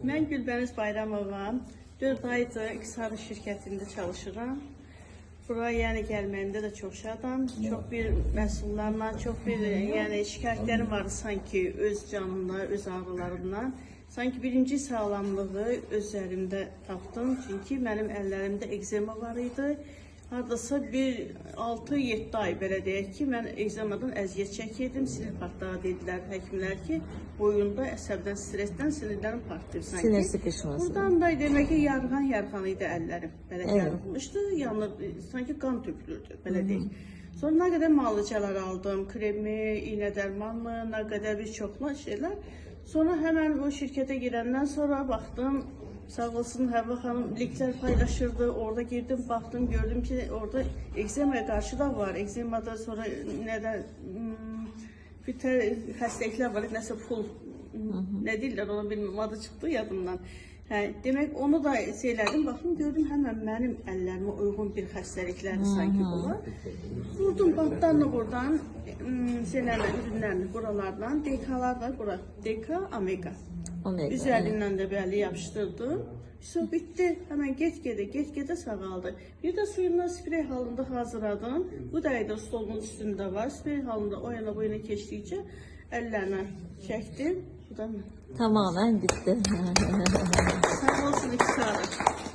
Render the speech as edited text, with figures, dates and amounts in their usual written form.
Mən Gülbəniz Bayramova, 4 aydır İqtisadi şirkətində çalışıram. Buraya yəni gəlməyimdə də çox şadam. Çox bir məhsullarla, çox bir yəni şikayətlərim vardı sanki öz canımla, öz ağrılarımdan. Sanki birinci sağlamlığı öz üzərimdə tapdım. Çünki mənim əllərimdə ekzema var idi. Hardasa bir 6-7 ay belə deyək ki, mən ekzemadan əziyyət çəkirdim. Sinir partlağı dedilər həkimlər ki, boyunda əsəbdən, stressdən sinirlərim partlayır sanki. Sinir sıkışması. Buradan da demək ki, yarğan idi əllərim. Belə yarılmışdı, sanki qan tökülürdü, belə deyək. Sonra nə qədər müalicələr aldım, kremi, iynə dərmanlı, nə qədər bir çoxlu şeylər. Sonra həmən o şirkətə girəndən sonra baxdım, sağ olsun Həvva xanım linklər paylaşırdı. Orada girdim, baxdım, gördüm ki, orada ekzemaya qarşı da var. Ekzemada sonra nədən bir xəstəliklər var, nəsə pul, nə deyirlər, ona bilməm, adı çıxdı yadımdan. Hə, demək, onu da şeylədim, baxdım, gördüm həmən mənim əllərimə uyğun bir xəstəlikləri sanki bunlar. Vurdum bantlarını buradan, ürünlərini buralardan, DK-lar da bura, DK, Omega. Üzərindən də bəli yapışdırdım. So bitdi. Həmən get-gedə sağaldı. Bir də suyundan sprey halında hazırladım. Bu da idi stolumun üstündə var. Sprey halında o yana bu yana keçdikcə əllərlə çəkdim. Bu da Tamamen bitti. sağ olsun İqtisadi.